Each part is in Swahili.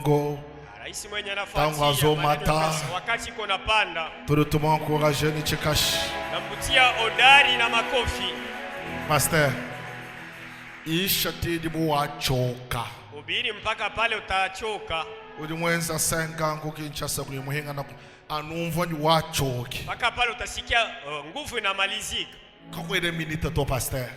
Bongo. Tangu azomata. Wakati kona panda. Tulitumwa encourager ni chikashi. Nambutia odari na makofi. Master. Ishati dibu wachoka. Ubiri mpaka pale utachoka. Ulimwenza senga ngukinchasa kulimuhinga na anumva ni wachoki. Mpaka pale utasikia nguvu inamalizika. Kakwele minute to pastor.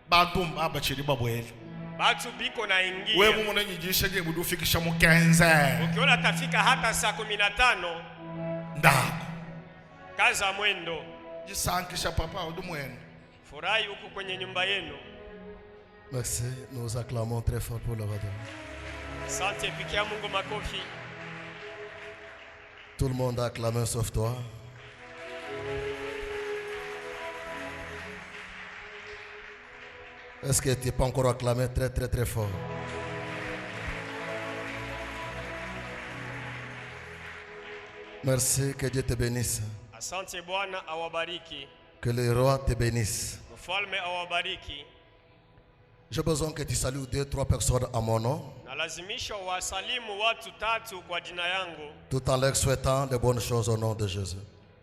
Batu mbaba chiri babwele. Batu biko na ingia. Wewe mwana nyijisha je budufikisha mu 15. Ukiona tafika hata saa 15. Ndako. Kaza mwendo. Jisankisha papa udumwenu. Furahi huku kwenye nyumba yenu. Merci, nous acclamons très fort pour l'Avada. Asante, pikia Mungu makofi. Tout le monde a acclamé sauf toi. Est-ce que tu n'es pas encore acclamé très très très fort? Merci, que Dieu te bénisse. Asante Bwana awabariki. Que le roi te bénisse. Mfalme awabariki. J'ai besoin que tu salues 2-3 personnes à mon nom. Nalazimisha wasalimu watu 3 kwa jina yangu. Tout en leur souhaitant de bonnes choses au nom de Jésus.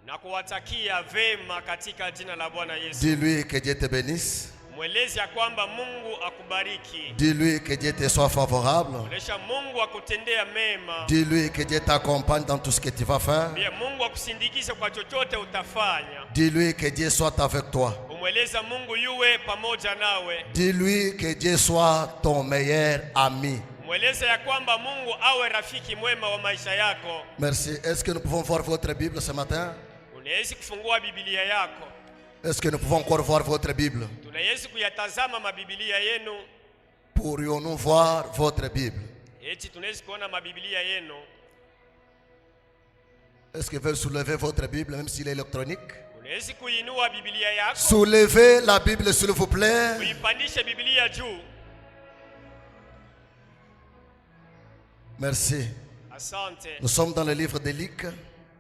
Na kuwatakia vema katika jina la Bwana Yesu. Dis-lui que Dieu te bénisse. Mwelezi ya kwamba Mungu akubariki. Dis-lui que Dieu te soit favorable. Mweleza Mungu akutendea mema. Dis-lui que Dieu t'accompagne dans tout ce que tu vas faire. Pia Mungu akusindikize kwa chochote utafanya. Dis-lui que Dieu soit avec toi. Umweleza Mungu yuwe pamoja nawe. Dis-lui que Dieu soit ton meilleur ami. Mweleza ya kwamba Mungu awe rafiki mwema wa maisha yako. Merci. Est-ce que nous pouvons voir votre Bible ce matin? Unaweza kufungua Biblia yako. Est-ce que nous pouvons encore voir votre Bible? Tunaweza kuyatazama mabiblia yenu. Pourrions-nous voir votre Bible? Eti tunaweza kuona mabiblia yenu. Est-ce que vous pouvez soulever votre Bible même s'il est électronique? Unaweza kuinua Biblia yako. Soulevez la Bible s'il vous plaît. Uipandishe Biblia juu. Merci. Asante. Nous sommes dans le livre de Luc.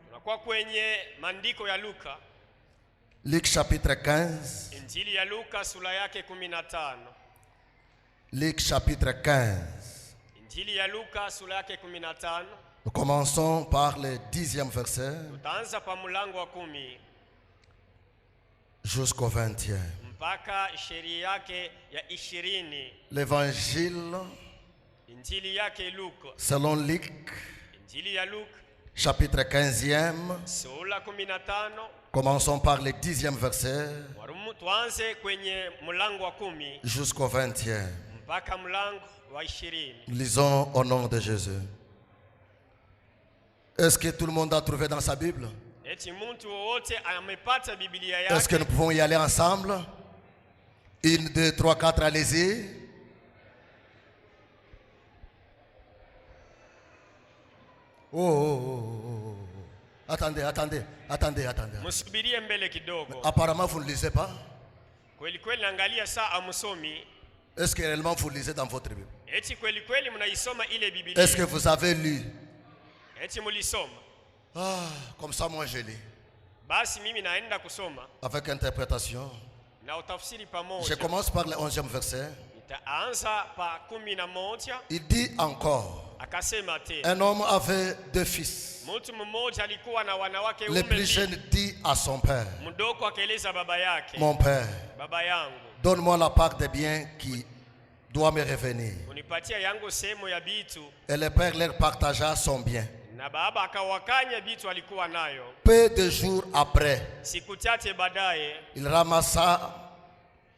Tunakuwa kwenye maandiko ya Luka. Luc chapitre 15. Injili ya Luka sura yake 15. Luc chapitre 15. Injili ya Luka sura yake 15. Nous commençons par le 10e verset Tutaanza pa mlango wa 10 jusqu'au 20e. mpaka sheria yake ya 20. L'évangile Injili yake Luka. selon Luc, Injili ya Luka chapitre 15e. sura 15. Commençons par le 10e verset Tuanze kwenye mlango wa 10 jusqu'au 20e. mpaka mlango wa 20. Nous lisons au nom de Jésus. Est-ce que tout le monde a trouvé dans sa Bible? Eti mtu wote amepata Biblia Est-ce que yake. nous pouvons y aller ensemble? 1, 2, 3, 4, allez-y. Oh. Attendez. Msubirie mbele kidogo. Apparemment, vous ne lisez pas. Kweli kweli naangalia saa amsomi. Est-ce que réellement vous lisez dans votre Bible? Eti kweli kweli mnaisoma ile Biblia. Est-ce que vous avez lu? Eti mulisoma. Ah, comme ça, moi je lis. Basi mimi naenda kusoma Avec interprétation. na utafsiri Je pamoja. commence par le 11e verset. Nitaanza pa 11. Il dit encore, Akasema tena. un homme avait 2 fils. Mtu mmoja alikuwa na wanawake Le plus jeune dit à son père, mdogo akaeleza baba yake. mon père, Baba yangu, donne-moi la part des biens qui doit me revenir. unipatia yangu sehemu ya bitu. Et le père leur partagea son bien. Na baba akawakanya bitu alikuwa nayo. Peu de jours après, Siku chache baadaye il ramassa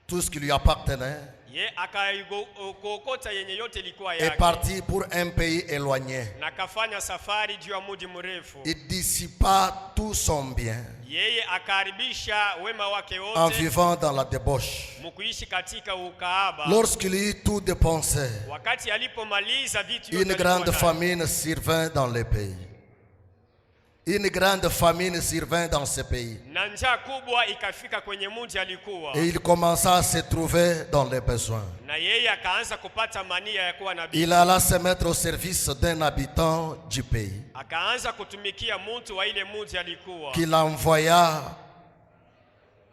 tout ce qui lui appartenait ye akaikokota yenye yote ilikuwa et yake. partit pour un pays éloigné. Na kafanya safari juu ya mji mrefu. Il dissipa tout son bien Yeye akaharibisha wema wake en wote vivant dans la débauche. mkuishi katika ukaaba. Lorsqu'il eut tout dépensé, Wakati alipomaliza vitu yote une alikuwa grande nayo. famine survint dans le pays. Une grande famine survint dans ce pays. Na njaa kubwa ikafika kwenye mji alikuwa. Et il commença à se trouver dans les besoins. Na yeye akaanza kupata mania ya kuwa nabii. Il alla se mettre au service d'un habitant du pays, Akaanza kutumikia mtu wa ile mji alikuwa. qu'il envoya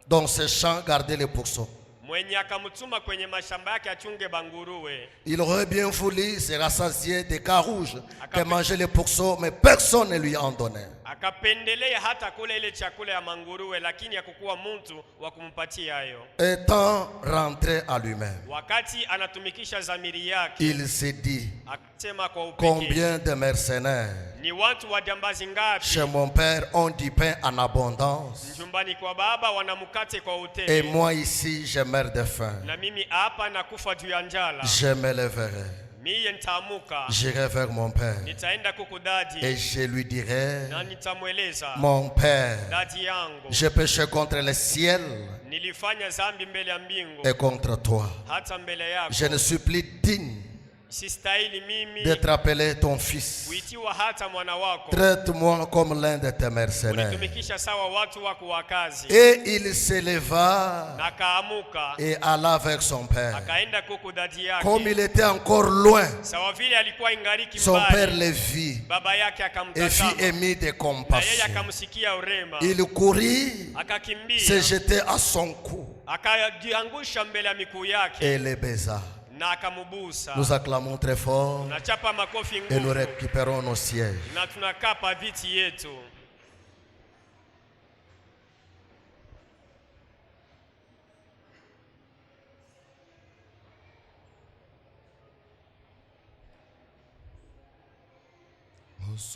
dans ses champs garder les pourceaux. mwenye akamtuma kwenye mashamba yake achunge banguruwe. Il aurait bien voulu se rassasier des cas rouges que mangeaient les pourceaux, mais personne ne lui en donnait. Akapendelea hata kule ile chakula ya manguruwe, lakini hakukuwa mtu wa kumpatia hayo. Étant rentré à lui-même, Wakati anatumikisha zamiri yake, il s'est dit, akasema kwa upekee, combien de mercenaires ni watu wa jambazi ngapi chez mon père ont du pain en abondance, nyumbani kwa baba wana mkate kwa et utele, moi ici je meurs de faim. na mimi hapa nakufa juu ya njala. Je me lèverai, Mie nitaamuka, j'irai vers mon père nitaenda kukudadi, et je lui dirai, na nitamweleza, mon père, dadi yangu, j'ai péché contre le ciel nilifanya zambi mbele ya mbingu et contre toi. hata mbele yako. Je ne suis plus digne Sistahili mimi d'être appelé ton fils. kuitiwa hata mwana wako. Traite-moi comme l'un de tes mercenaires. Unitumikisha sawa watu wako wa kazi. Et il se leva Na akaamuka, et alla vers son père. akaenda kukudadi yake. Comme il était encore loin, Sawa vile alikuwa ingariki son père mbali, le vit baba yake et fit akamtazama, émis de na yeye compassion. akamsikia urema, Il courut, se akakimbia, jetait à son cou akajiangusha mbele ya miguu yake et le baisa. na akamubusa. Nous acclamons très fort Tunachapa makofi et nous nguvu récupérons nos sièges. na tunakaa pa viti yetu.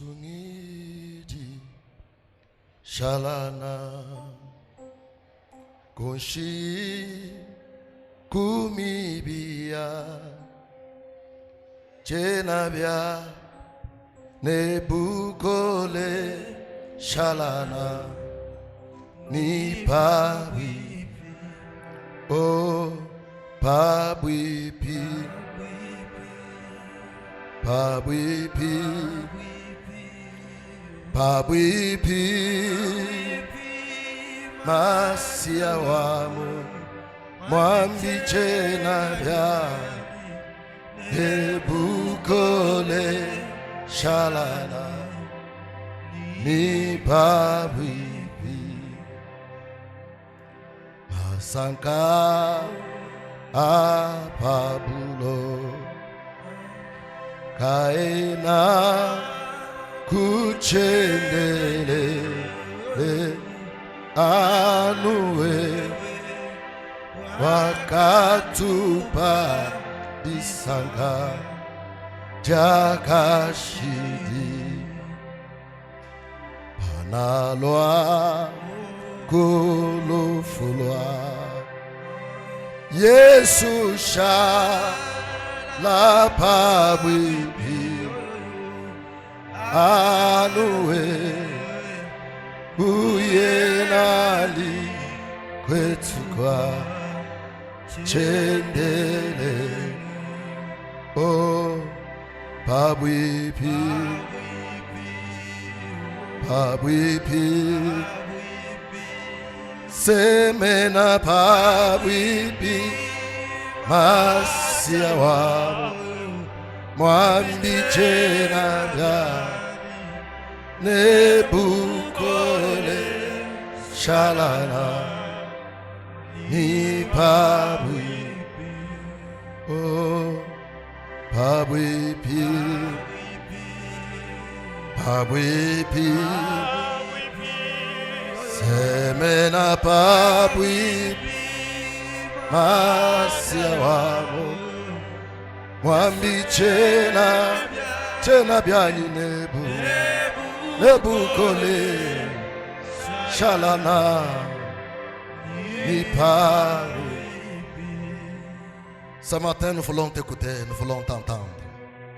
Musungidi Shalana Kunshi Kumibia Chenabia Nebukole Shalana Ni Pabi Oh Pabipi Pabipi Pabipi Masia wamu Mwambi chena bya Nebukole Shalana Ni Pabipi Masanka Apabulo Kaina kuchendele anuwe wakatupa disanga jakashidi panalwa kulufulwa Yesu sha la pabwipi anuwe uyenali kwetu kwa chendele o pabwipi pabwipi semena pabwipi masia wabo mwambi chena bya Nebukole Shalana Ni Pabipi Oh Pabipi Pabipi Semena Pabipi Masia wabo Mwambi chena byani Nebukole Shalana Ni Pabipi. Ce matin nous voulons t'écouter, nous voulons t'entendre.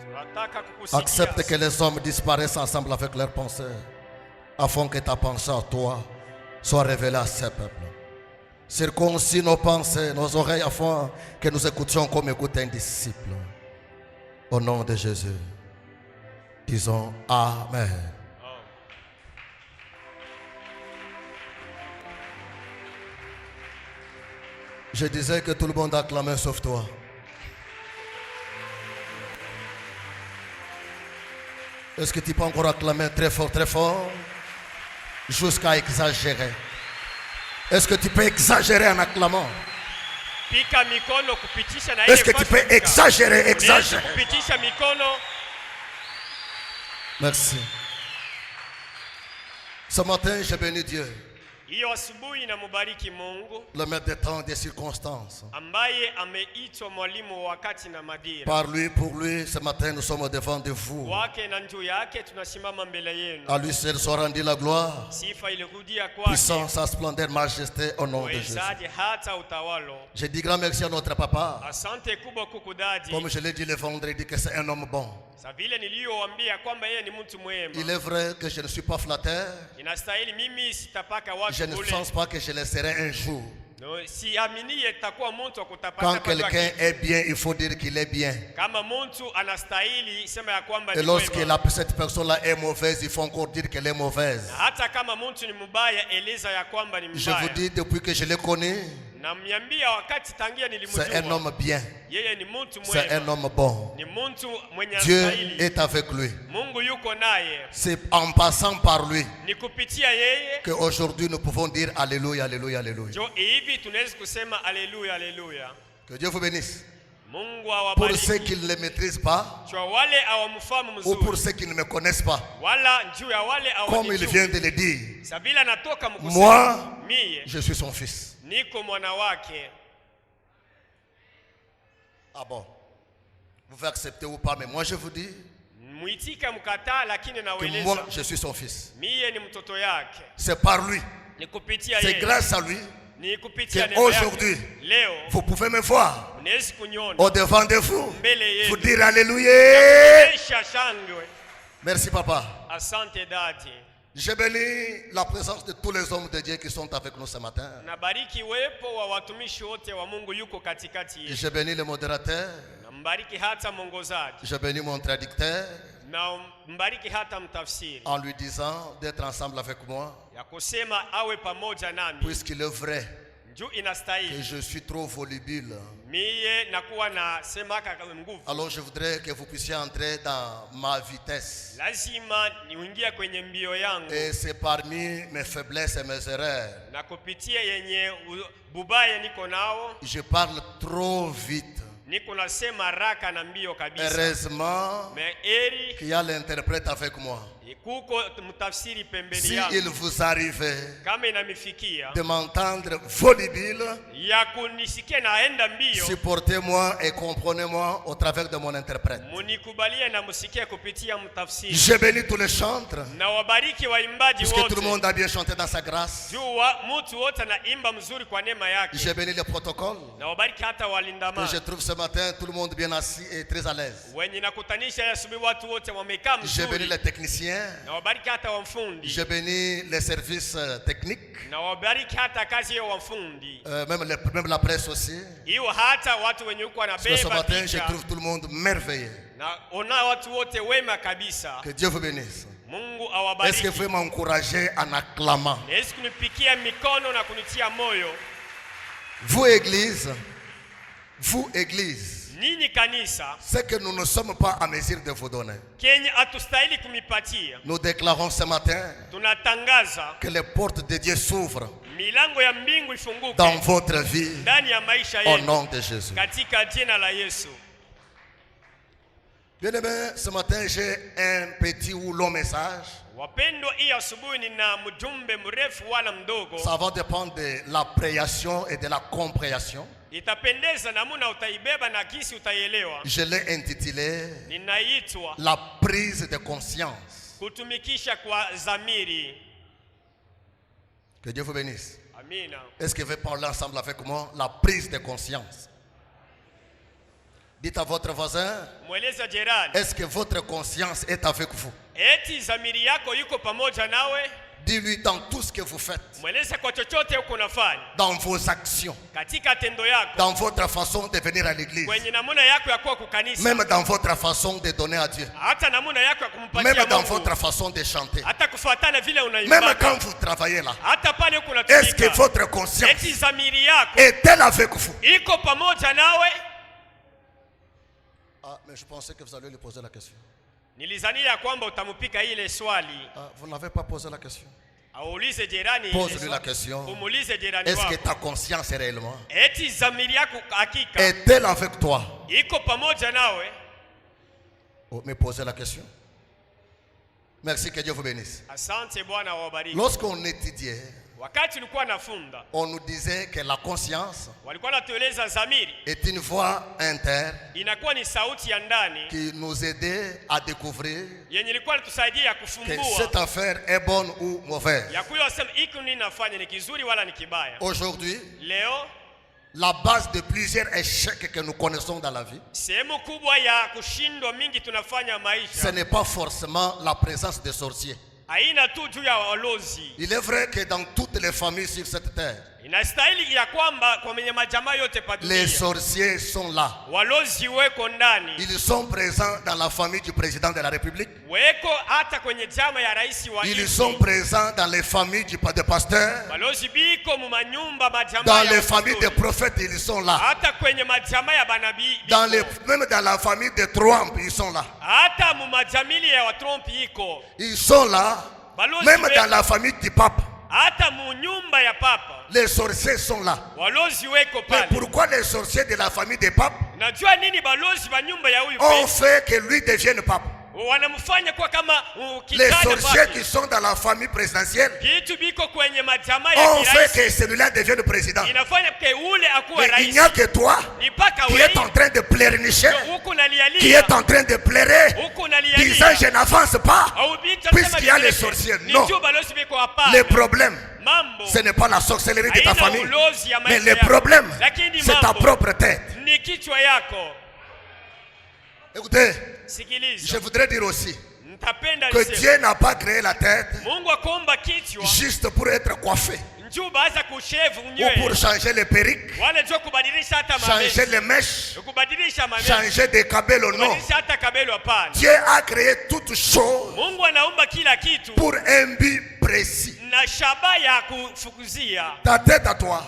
Tunataka kukusikia. Accepte que les hommes disparaissent ensemble avec leurs pensées, afin que ta pensée à toi soit révélée à ce peuple. Circoncis nos pensées, nos oreilles, afin que nous écoutions comme écoute un disciple. Au nom de Jésus, disons Amen. Je disais que tout le monde acclamait sauf toi. Est-ce que tu peux encore acclamer très fort, jusqu'à exagérer? Est-ce que tu peux exagérer en acclamant? pika mikono kupitisha na ile. Est-ce que tu peux exagérer, exagérer? Kupitisha mikono. Merci. Ce matin, je bénis Dieu, Hiyo asubuhi namubariki Mungu le maître des temps, des circonstances. ambaye ameitwa mwalimu wa wakati na madira. Par lui, pour lui, ce matin, nous sommes devant de vous. Wake na njuu yake tunasimama mbele yenu. À lui seul soit rendu la gloire, Sifa ilirudia kwake. puissance, sa splendeur, majesté, au nom de Jésus. Uwezaji hata utawalo. Je dis grand merci à notre papa. Asante kubwa kukudadi. Comme je l'ai dit le vendredi, que c'est un homme bon. Sa vile niliyowaambia kwamba yeye ni mtu mwema. Il est vrai que je ne suis pas flatteur. Inastahili mimi sitapaka watu Je ne bure. pense pas que je le serai un jour. No, siamini takuwa mtu wa kutapaka. Quand quelqu'un est bien, il faut dire qu'il est bien. Kama mtu anastahili sema ya kwamba Et ni lorsque mwema. cette personne-là est mauvaise, il faut encore dire qu'elle est mauvaise. Hata kama mtu ni mbaya eleza ya kwamba ni Je vous mbaya. dis, depuis que je l'ai connu, Na mniambia wakati tangia nilimjua. c'est un homme bien. Yeye ni mtu C'est un mwema. homme bon. Ni mtu mwenye Dieu anastahili. est avec lui. Mungu yuko naye. C'est en passant par lui Ni kupitia yeye qu'aujourd'hui nous pouvons dire Alléluia, Alléluia, Alléluia. jo hivi tunaweza kusema haleluya haleluya. Que Dieu vous bénisse. Mungu Pour ceux awabariki. qui ne le maîtrisent pas, Jua wale awamfahamu ou pour mzuri. ceux qui ne me connaissent pas, Wala juu ya wale comme il vient awajijui. de le dire, Sabila natoka mkusema. moi, Mie je suis son fils. niko mwana wake. Ah bon? Vous pouvez accepter ou pas, mais moi je vous dis Mwitika mkataa lakini que naweleza. moi je suis son fils. Mie ni mtoto yake. C'est par lui, Ni kupitia c'est yeye. grâce à lui, Ni kupitia que neema yake. aujourd'hui, Leo vous pouvez me voir unaweza kuniona au devant de vous, mbele vous yenu. dire Alléluia. Esha shangwe. Merci papa. Asante dadi. Je bénis la présence de tous les hommes de Dieu qui sont avec nous ce matin. Nabariki wepo wa watumishi wote wa Mungu yuko katikati yetu. Je bénis le modérateur, Nambariki hata mwongozaji. je bénis mon traducteur Na mbariki hata mtafsiri. en lui disant d'être ensemble avec moi, Ya kusema awe pamoja nami. puisqu'il est vrai Njoo que inastahili. je suis trop volubile. Mie nakuwa nasema kaka nguvu. Alors je voudrais que vous puissiez entrer dans ma vitesse. Lazima niingie kwenye mbio yangu. Et c'est parmi mes faiblesses et mes erreurs. Na kupitia yenye bubaya niko nao. Je parle trop vite. Niko nasema haraka na mbio kabisa. Heureusement Me eri qu'il y a l'interprète avec moi. kuko mtafsiri pembeni Si yangu. il vous arrivait Kama inamifikia de m'entendre volubile, ya kunisikia naenda mbio, supportez-moi et comprenez-moi au travers de mon interprète. munikubalie na musikie kupitia mtafsiri. Je bénis tous les chantres, Na wabariki waimbaji puisque tout le wote. monde a bien chanté dans sa grâce. Jua mtu wote anaimba mzuri kwa neema yake. Je bénis les protocoles, Na wabariki hata walinda que je amani. trouve ce matin tout le monde bien assis et très à l'aise. Wenye nakutanisha ya asubuhi watu wote wamekaa Je bénis mzuri. les techniciens, Na wabariki hata wamfundi. je bénis les services techniques, Na wabariki hata kazi ya wamfundi. même la presse aussi. Hiyo hata watu wenye uko Parce que ce wanabeba matin, je picha. trouve tout le monde merveilleux. Na ona watu wote wema kabisa. Que Dieu vous bénisse. Mungu Est-ce que awabariki. vous pouvez m'encourager en acclamant? Yesu kunipikia mikono na kunitia moyo. Vous, Église, Ninyi kanisa, ce que nous ne sommes pas en mesure de vous donner. kenye hatustahili kumipatia. Nous déclarons ce matin Tunatangaza que les portes de Dieu s'ouvrent milango ya mbingu ifunguke dans votre vie ndani ya maisha au yenu nom de Jésus. katika jina la Yesu. Bien-aimés, ce matin, j'ai un petit ou long message. Wapendwa, hii asubuhi nina mjumbe mrefu wala mdogo. Ça va dépendre de l'appréhension et de la compréhension. Itapendeza namuna utaibeba na kisi utaielewa. Je l'ai intitulé Ninaitwa La prise de conscience. kutumikisha kwa dhamiri. Que Dieu vous bénisse. Amina. Est-ce que vous pouvez parler ensemble avec moi? La prise de conscience. Dites à votre voisin, Mweleza jirani, est-ce que votre conscience est avec vous? eti dhamiri yako yuko pamoja nawe? Dis-lui dans tout ce que vous faites, Mweleza kwa chochote uko nafanya, dans vos actions, katika tendo yako, dans votre façon de venir à l'église, kwenye namuna yako ya kuwa kukanisa, même dans votre façon de donner à Dieu, hata namuna yako ya kumpatia même dans Mungu, votre façon de chanter, hata kufuatana vile même unaimba, quand vous travaillez là. hata pale uko Est-ce que unatumika. votre conscience Eti dhamiri yako est-elle avec vous? iko pamoja nawe? Ah, mais je pensais que vous alliez lui poser la question. Nilizania kwamba utamupika ile swali. Ah, vous n'avez pas posé la question. aulize jirani, Pose-lui la question. umuulize jirani Est-ce que wako, ta conscience est réellement eti dhamiri yako hakika est-elle avec toi? iko pamoja nawe? Oh, me posez la question. Merci, que Dieu vous bénisse. Asante, Bwana wabariki. Lorsqu'on étudiait, Wakati ulikuwa nafunda, on nous disait que la conscience walikuwa natueleza dhamiri est une voix interne inakuwa ni sauti ya ndani qui nous aidait à découvrir yenye ilikuwa inatusaidia ya que kufumbua cette affaire est bonne ou mauvaise. ya kuyo sema iko nini nafanya, ni kizuri wala ni kibaya. Aujourd'hui, Leo la base de plusieurs échecs que nous connaissons dans la vie, sehemu kubwa ya kushindwa mingi tunafanya ce maisha n'est pas forcément la présence des sorciers. haina tu juu ya walozi. Il est vrai que dans toutes les familles sur cette terre, Inastahili ya kwamba kwa mwenye majamaa yote pa les dunia sorciers sont là. walozi weko ndani, Ils sont présents dans la famille du président de la République. weko hata kwenye jama ya rais wa Ils nchi. sont présents dans les familles des pasteurs. Balozi biko mu manyumba majamaa Dans ya les familles des wapastori. prophètes, ils sont là. Hata kwenye majamaa ya banabii Dans biko. même dans la famille des Trump, ils sont là. Hata mu majamili ya watrompi iko. Ils sont là. Balozi Même weko. dans la famille du pape, Hata mu nyumba ya papa les sorciers sont là. walozi weko Mais pale. pourquoi les sorciers de la famille des papes Najua nini balozi wa nyumba ya huyu ont pesa fait que lui devienne pape? wanamfanya kwa kama Les kijana sorciers qui pale. sont dans la famille présidentielle Kitu biko kwenye majamaa ya ont fait kiraisi que celui-là devienne président. inafanya ke ule akuwe Mais il rais. n'y a que toi Ipaka qui wewe est en train de pleurnicher, huku qui nalialia est en train de pleurer, huku disant nalialia je n'avance pas, au binti puisqu'il y a les sorciers. Non. Ndio balozi biko hapa. Le problème, Mambo ce n'est pas la sorcellerie de ta haina famille, ulozi ya mais maisha le yako. problème, Lakini c'est ta mambo propre tête. ni kichwa yako. Écoutez, je Sikiliza, voudrais dire aussi nitapenda que niseme Dieu n'a pas créé la tête Mungu akomba kichwa juste pour être coiffé njoo baza kushevu ou pour nywele changer les perruques, wale njoo kubadilisha hata changer mabesi les mèches, kubadilisha mabesi changer des cabelles au nom. kubadilisha hata kabelo hapana. Dieu a créé toutes choses Mungu anaumba kila kitu pour un but précis. na shaba ya kufukuzia. Ta tête à toi,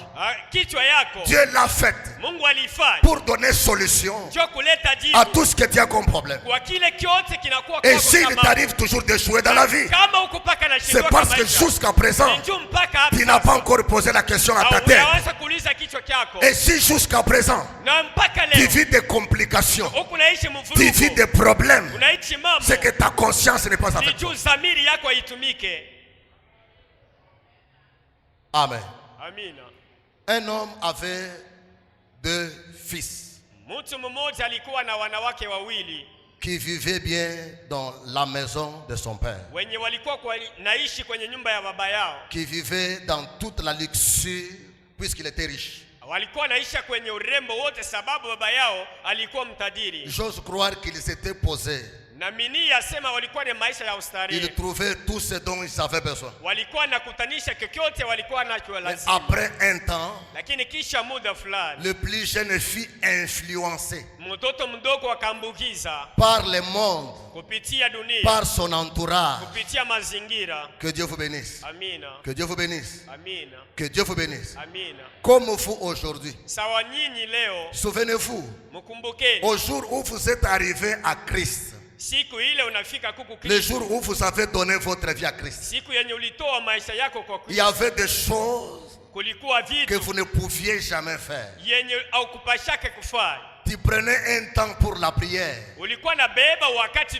Kichwa yako Dieu l'a faite Mungu alifanya pour donner solution njoo kuleta à jibu tout ce que tu as comme problème. kwa kile kyote kinakuwa Et kwako s'il kama t'arrive toujours d'échouer dans la vie, kama ukupaka na c'est shida parce kama que hiyo. jusqu'à présent, Njoo mpaka hapa tu n'as pas sasa. encore posé la question à ta tête. Unaweza kuuliza kichwa chako Et si jusqu'à présent, na mpaka tu leo vis des complications, huku naishi tu vis mvurugo des problèmes, unaishi mambo c'est que ta conscience n'est pas ni avec toi. juu dhamiri yako haitumike. Amen. Amina. Un homme avait 2 fils Mtu mmoja alikuwa na wanawake wawili qui vivaient bien dans la maison de son père, wenye walikuwa naishi kwenye nyumba ya baba yao. qui vivaient dans toute la luxure puisqu'il était riche. Walikuwa naisha kwenye urembo wote sababu baba yao alikuwa mtajiri. J'ose croire qu'ils s'étaient posés. Na mini yasema walikuwa na maisha ya ustarehe. Ils trouvaient tout ce dont ils avaient besoin. Walikuwa nakutanisha kyokyote walikuwa nacho Mais lazima. après un temps, Lakini kisha muda fulani le plus jeune fut influencé mtoto mdogo akambukiza par le monde, kupitia dunia, par son entourage. kupitia mazingira. Que Dieu vous bénisse. Amina. Que Dieu vous bénisse. Amina. Que Dieu vous bénisse. Amina. Comme vous aujourd'hui. Sawa nyinyi leo Souvenez-vous, mkumbukeni au jour où vous êtes arrivé à Christ, siku ile unafika kuku le Kristo, jour où vous avez donné votre vie à Christ, siku yenye ulitoa maisha yako kwa il y Kristo, avait des choses kulikuwa que vitu vous ne pouviez jamais faire. yenye au kupashake kufanya. Tu prenais un temps pour la prière. Ulikuwa na beba wakati